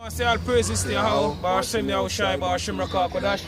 I say all praises to Yahawashi, Barashim Yahawashi, Barashim Rakakodash.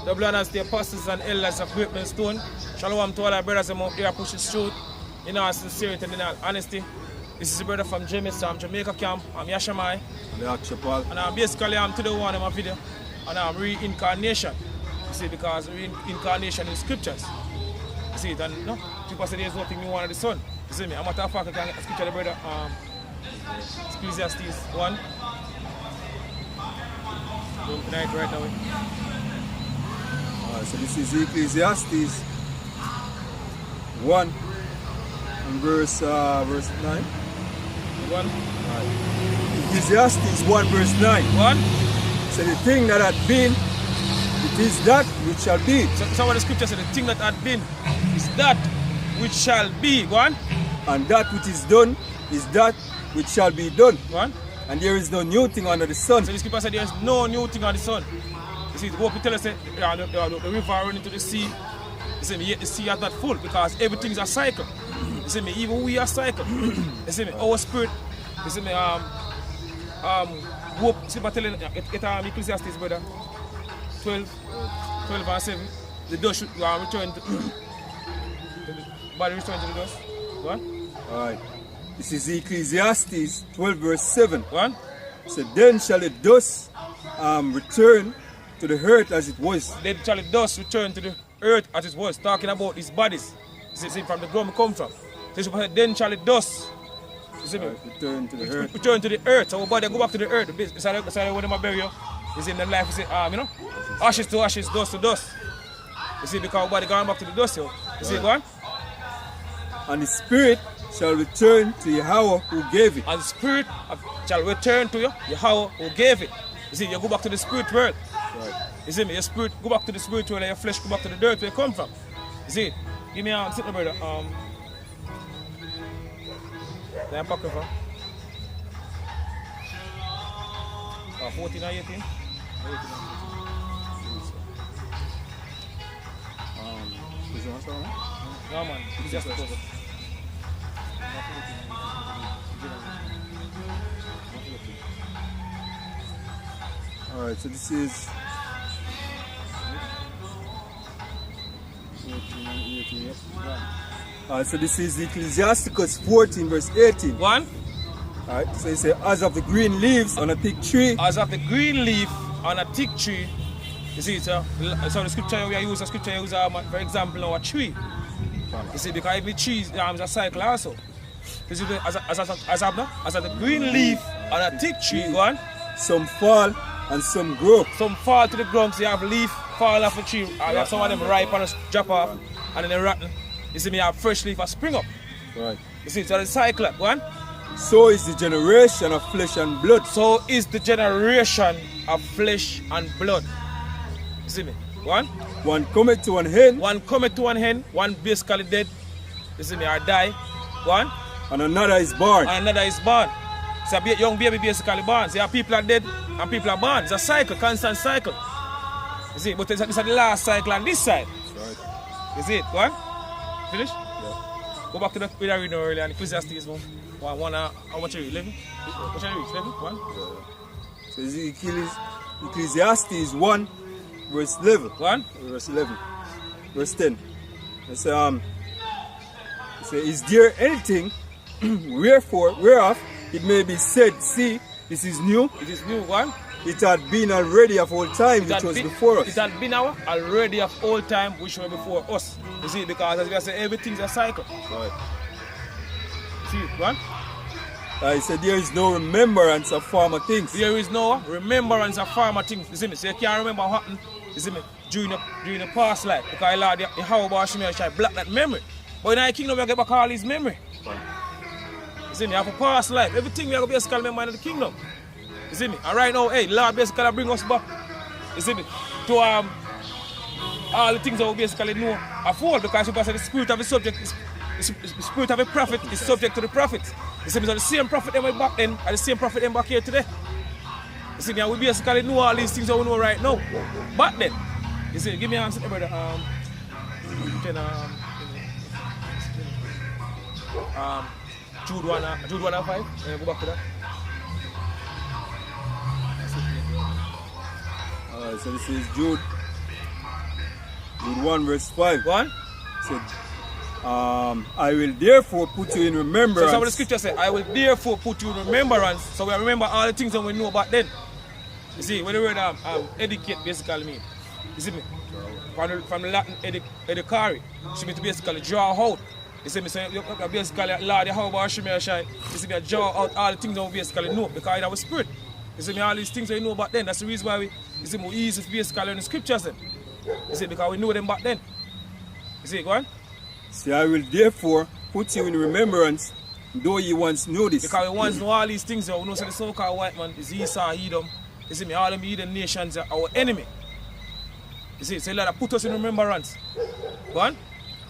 The blood as the apostles and elders of Great Millstone. Shalom to all our brothers out there pushing truth in our sincerity and in our honesty. This is a brother from Jamaica. I'm Jamaica camp. I'm Yahawashi. And I'm basically to the one in my video. And I'm reincarnation. You see, because reincarnation in scriptures. You see it, and no, people say there's nothing new under the sun. You see me? I'm a matter of fact, I can get a scripture, the brother. Ecclesiastes 1. Don't deny it right now. So this is Ecclesiastes 1 and verse 9. 1. Ecclesiastes 1 verse 9. 1. So the thing that had been, it is that which shall be. So what the scripture said, the thing that had been is that which shall be. Go on. And that which is done is that which shall be done. Go on. And there is no new thing under the sun. So the scripture said there is no new thing under the sun. You see, the hope tell us that the river running into the sea. You see me, yet the sea is not full because everything's a cycle. You see me, even we are cycle. You see me, our spirit. You see me, hope. See, but telling Ecclesiastes, brother. 12 and 7. The dust should return to the body return to the dust. Go on. Alright. This is Ecclesiastes 12 verse 7. Go on. So then shall the dust return to the earth as it was. Then shall the dust return to the earth as it was. Talking about these bodies. You see, from the ground we come from. Then shall the dust return to the earth. Return to the earth. So our body go back to the earth. Beside when they bury you, you see in the life, you see, you know, ashes to ashes, dust to dust. You see, because our body going back to the dust, you see, go on. And the spirit shall return to Yahweh who gave it. And the spirit shall return to you, Yahweh who gave it. You see, you go back to the spirit world. Right. You see me, your spirit go back to the spirit world and your flesh go back to the dirt where you come from. You see it? Give me sit there, brother. Then pack over. 14 or 18. Is there one? No man, it's just a cover. Alright, so this is 18, so this is Ecclesiasticus 14 verse 18. 1. Alright, so it says, as of the green leaves on a thick tree. As of the green leaf on a thick tree. You see, so the scripture we use, for example, our tree. You see, because every tree is a cycle also. You see, as of the green leaf on a thick tree, go on. Some fall and some grow. Some fall to the ground, so you have leaf fall off the tree. You have some of them ripe and drop off, and then they rotten. You see, me have fresh leaf and spring up. Right. You see, so the cycle, go on. So is the generation of flesh and blood. So is the generation of flesh and blood. You see me? One. One cometh to an end. One cometh to an end. One basically dead. You see me? Or die. One. And another is born. And another is born. So a young baby basically born. So people are dead and people are born. It's a cycle, constant cycle. You see? But this is the last cycle on this side. Right. You see it? One. Finish? Yeah. Go back to the video we read earlier and Ecclesiastes 1. How much are you? 11? What are you? 11? 1? Yeah. So it's Ecclesiastes 1 verse 11. 1? Verse 11. Verse 10. It's is there anything whereof it may be said, see, this is new? It is new. 1? It had been already of old time which was before us. It had been already of old time which was before us. You see, because as we say, everything's a cycle. Right. See, one? I said there is no remembrance of former things. There is no remembrance of former things. You see me? So you can't remember what happened, you see me, during the past life. Because Lord, Yahawashi shall block that memory. But in our kingdom, we get back all his memory. Right. You see me? Have a past life. Everything we have to basically remember in the kingdom. You see me? And right now, hey, Lord basically bring us back. You see me? To all the things that we basically know are full, because the spirit of the subject is the spirit of a prophet is subject to the prophet. You see me? So the same prophet them back then and the same prophet them back here today. You see me? And we basically know all these things that we know right now. Back then, you see, give me a hand, brother. Jude 1 and 5. Go back to that. So this is Jude 1 verse 5. Go on. Said, I will therefore put you in remembrance. So what the scripture says, I will therefore put you in remembrance. So we remember all the things that we know about then. You see, what the word educate basically mean. You see me? From the Latin educare, she means to basically draw out. You see me? So you basically Lord Yahawashi, you see me draw out all the things that we basically know because in our spirit. You see me, all these things that we know about then. That's the reason why we see more easy to basically learn the scriptures then. You see, because we know them back then. You see, go on. See, I will therefore put you in remembrance, though you once knew this. Because we once know all these things, we know so the so-called white man is Esau, Edom. You see me, all them heathen nations are our enemy. You see, so Lord put us in remembrance. Go on.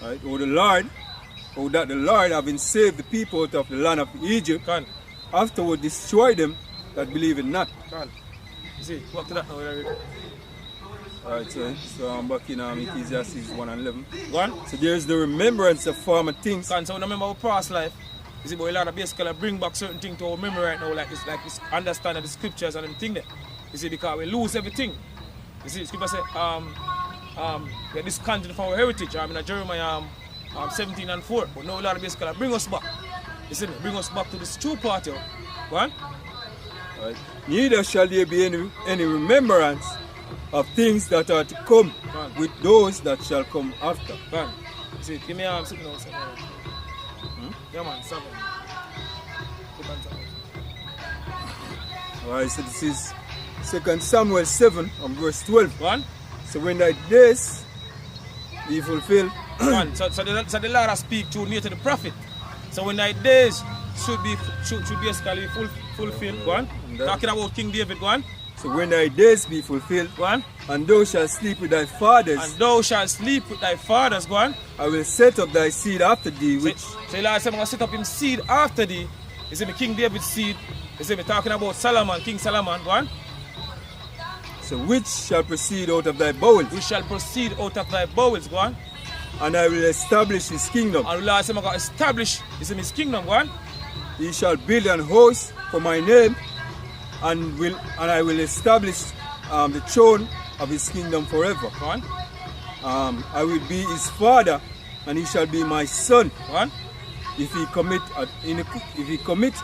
Right, that the Lord having saved the people out of the land of Egypt, Go on. afterward destroy them that believe it not. Go on. You see, walk to that now. Alright, so I'm back in Ecclesiastes 1 and 11. Go on. So there's the remembrance of former things. Go on. So we remember our past life. You see, but a lot of basically bring back certain things to our memory right now, like this understanding the scriptures and everything there. You see, because we lose everything. You see, the scripture say, we are discontinued from our heritage. I mean, Jeremiah 17 and 4. But now a lot of basically bring us back. You see, bring us back to this true part here. Go on. Right. Neither shall there be any remembrance of things that are to come with those that shall come after. Go on. You see, give me sitting down. Yeah, man, 7. Alright, so this is 2 Samuel 7 and verse 12. Go on. So when thy days be fulfilled. Go on. So the Lord speak to near to the prophet. So when thy days should basically fulfilled. Go on. Talking about King David. Go on. So when thy days be fulfilled, go on. And thou shalt sleep with thy fathers, and thou shalt sleep with thy fathers, go on. I will set up thy seed after thee, which... So the Lord said, I'm going to set up him seed after thee. You see me, King David's seed. You see me talking about Solomon, King Solomon, go on. So which shall proceed out of thy bowels? Which shall proceed out of thy bowels, go on. And I will establish his kingdom. And the Lord said, I'm going to establish, you see me, his kingdom, go on. He shall build an house for my name, and I will establish the throne of his kingdom forever. Go on. I will be his father, and he shall be my son. Go on. If he commit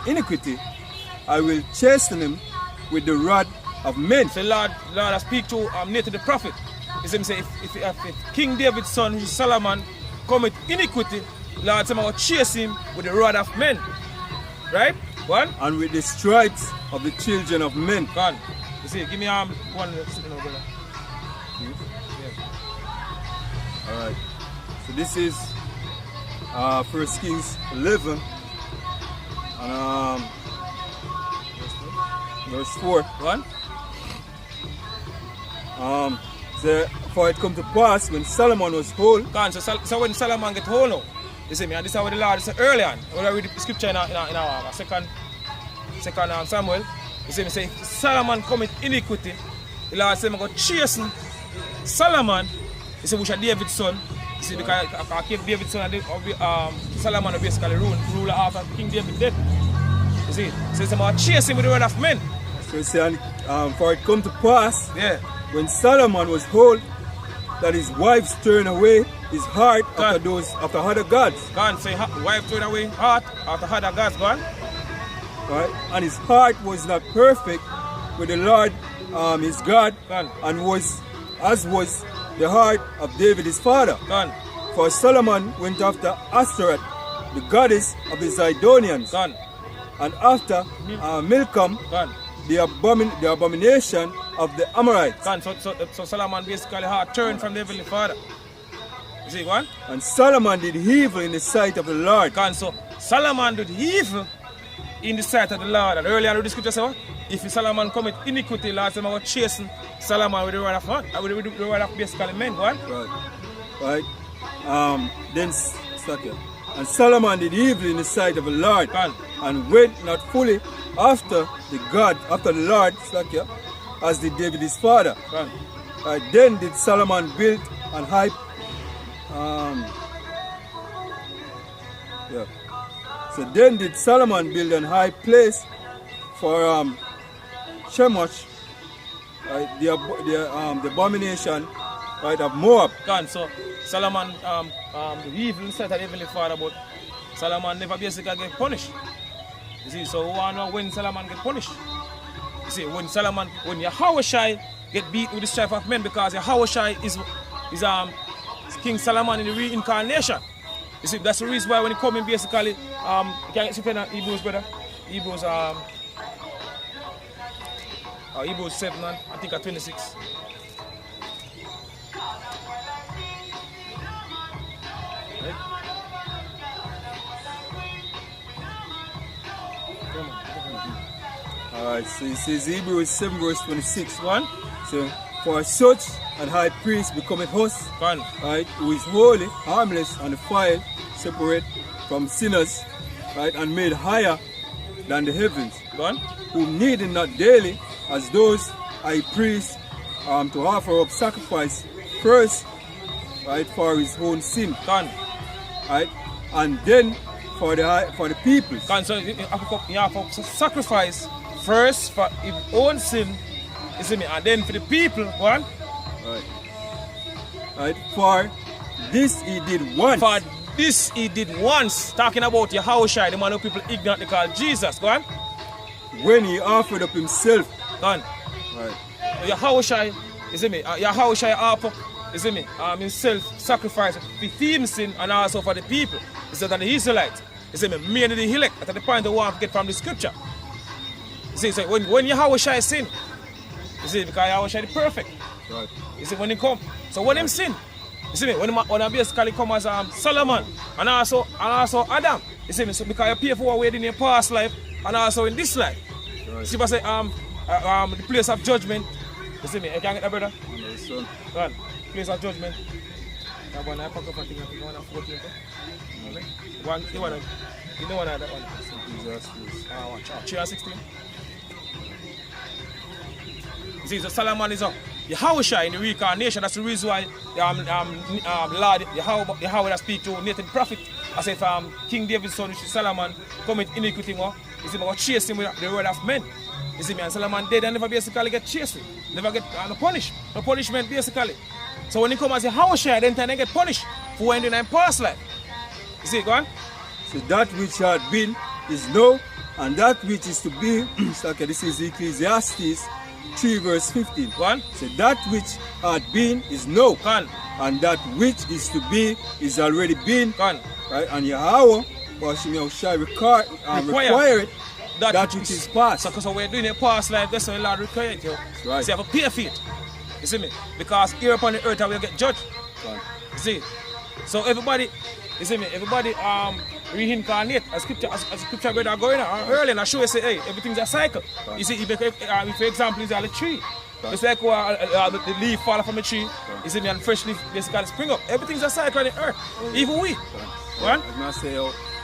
iniquity, I will chasten him with the rod of men. So Lord I speak to Nathan the prophet. He said, if King David's son, who is Solomon, commit iniquity, Lord said, I will chase him with the rod of men. Right? Go on. And with the stripes of the children of men. Go on. You see, give me one sitting over there. Yeah. Alright. So this is 1 Kings 11 and verse 4. Go on. For it come to pass when Solomon was whole. Go on. So when Solomon get whole now, you see me, and this is what the Lord said earlier on. When I read the scripture in our second Samuel, you see me say, if Solomon commit iniquity, the Lord said, I'm going to chasten Solomon. You see, which are David's son. You see, because I keep David's son and Solomon will basically rule after King David dead. You see, so it's about chasing with the rod of men. So you see, for it come to pass, yeah, when Solomon was whole, that his wives turned away his heart after other gods. God, so his wife turned away heart after other gods, God. Right? And his heart was not perfect with the Lord, his God, and was the heart of David his father. God. For Solomon went after Ashtoreth, the goddess of the Zidonians, God. and after Milcom, the abomination of the Amorites. God. So Solomon basically heart turned from the heavenly father. You see, God? And Solomon did evil in the sight of the Lord. God, so Solomon did evil in the sight of the Lord. And earlier in the scripture said, if Solomon commit iniquity, Lord said, I'm going to chasing Solomon with the rod of man, with the rod of basically men, go on. Right. Then start here. And Solomon did evil in the sight of the Lord, and went not fully after the Lord, start here, as did David his father. Then did Solomon build an high So then did Solomon build an high place for Chemosh, right, the abomination, right, of Moab. Gone. So Solomon, the evil set of Heavenly Father, but Solomon never basically get punished. You see, so we want to know when Solomon get punished. You see, when Yahawashi get beat with the strife of men, because Yahawashi is King Solomon in the reincarnation. You see, that's the reason why when he come in basically, you can't see Hebrews, brother. Hebrews, Hebrews 7, I think at 26. Right? Alright, so it says Hebrews 7 verse 26. Go on. So, for such an high priest becometh us, Go on. right, who is holy, harmless, and defiled, separate from sinners, right, and made higher than the heavens, Go on. who needed not daily, as those high priests, to offer up sacrifice first, right, for his own sin, Go on. right, and then for the people. Go on. So you have to sacrifice first for his own sin, you see me, and then for the people. Go on. Right. Right. For this he did once. For this he did once. Talking about Yahawashi, the man who people ignorantly call Jesus. Go on. When he offered up himself. Go on. Right. Yahawashi, you see me, Yahawashi offered, you see me, himself sacrifice for him sin and also for the people. Instead of the Israelites. You see me, mainly the elect. At the point they want to get from the scripture. You see, so when Yahawashi sin, you see, because Yahawashi is perfect. Right. You see, when he come, so when him sin, you see me, when I basically come as Solomon and also Adam, you see me, so because you pay for what we did in your past life and also in this life. Right. See what I say, the place of judgment, you see me, I can't get that, brother? No, son. Go on, place of judgment. That one I pack up, I think I think one of 14. One, you know one of that one? Watch out, 3 and 16. You see, so Solomon is Yahawashi in the reincarnation. That's the reason why Lord Yahweh that speak to Nathan the prophet. I say if King David's son, which is Solomon, commit iniquity, you see, I chase him with the word of men. You see me, and Solomon dead and never basically get chased, never get punished. No punishment basically. So when he come as Yahawashi, then they get punished for when in past life. You see, go on. So that which had been is now, and that which is to be, so okay, this is Ecclesiastes 3 verse 15. Go on. So that which had been is now, Go on. and that which is to be is already been. Go on. Right? And Yahweh, shall require it, that which is past. So because we're doing a past life, that's what the Lord require it. Right. So you have to pay for it. You see me? Because here upon the earth I will get judged. Right. You see? So everybody, you see me, everybody reincarnate as scripture brother going on early and I show you say, hey, everything's a cycle. Right. You see, if for example is a tree. Right. It's like the leaf fall from a tree, right. You see me, and fresh leaf basically spring up. Everything's a cycle on the earth. Even we. Right. I must say,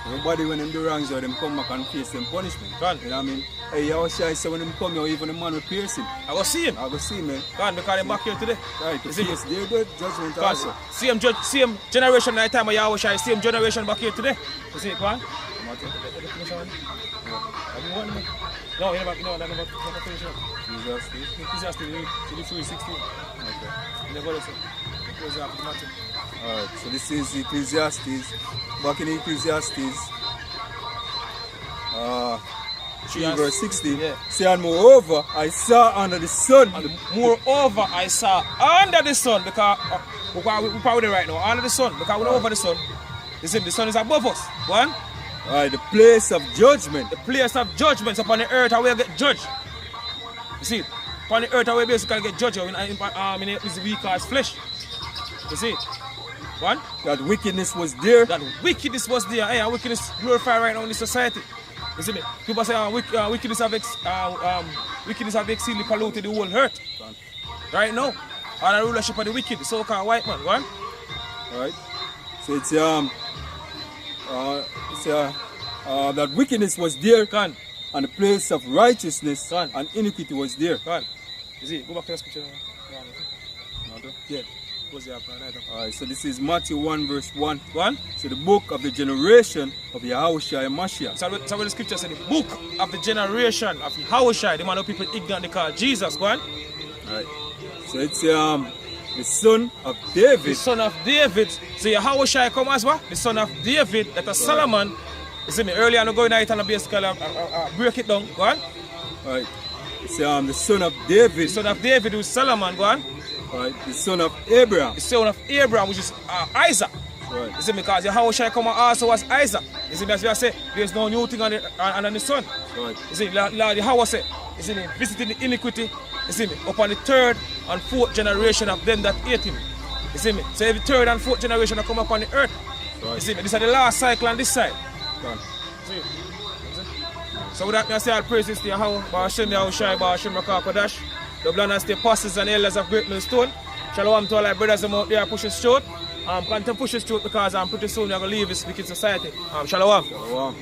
everybody when them do wrongs, them come back and face them punishment. Right. You know what I mean? Hey, Yahawashi say when them come here, even the man will pierce him. I go see him. I go see him, man. God, because they're back here today. Right, to face their good judgment God, also. Same generation at the time of Yahawashi, same generation back here today. You see it, go on? No, you never finish it. Ecclesiastes 3:16. Okay. You never listen. Alright, so this is Ecclesiastes. Back in Ecclesiastes 3 verse 16. Yeah. Say, and moreover, I saw under the sun. And moreover, I saw under the sun, because we're probably right now, under the sun, because we're over the sun. You see, the sun is above us. One. Alright, the place of judgment. The place of judgment upon the earth, I will get judged. You see, upon the earth, I will basically get judged in his weak as flesh. You see, one. That wickedness was there. That wickedness was there. Hey, wickedness glorified right now in this society. You see me? People say wickedness have exceedingly polluted the whole earth. Right now, all the rulership of the wicked, the so-called white man. One. Alright. So it's that wickedness was there, Gone. and the place of righteousness Gone. and iniquity was there. Gone. You see, go back to the scripture. Yeah. Alright, so this is Matthew 1 verse 1. 1. So the book of the generation of Yahawashi and Mashiach. So what the scripture said, the book of the generation of Yahawashi, the man who people ignorantly call Jesus. Go on. Right. So it's the son of David. The son of David. So Yahawashi come as what? The son of David, that is Solomon. You see me, earlier I'm going out and I basically break it down. Go on. Right. It's the son of David. The son of David who is Solomon. Go on. Right. The son of Abraham. The son of Abraham, which is Isaac. Right. You see me, because Yahawashi come also as Isaac. You see me, as I say, there's no new thing on the son. Right. You see, Lord Yahawashi say, you see me, visiting the iniquity, you see me, upon the third and fourth generation of them that hate him. You see me, so every third and fourth generation that come upon the earth. Right. You see me, this is the last cycle on this side. Right. See? So with that, I say all praises to Yahweh, Ba'ashem Yahushai, Ba'ashem Rakakadash, the blood and the apostles and elders of Great Millstone. Shalom to all our brothers out there pushing straight. Continue to push it straight because pretty soon we're going to leave this wicked society. Shalom. Shalom.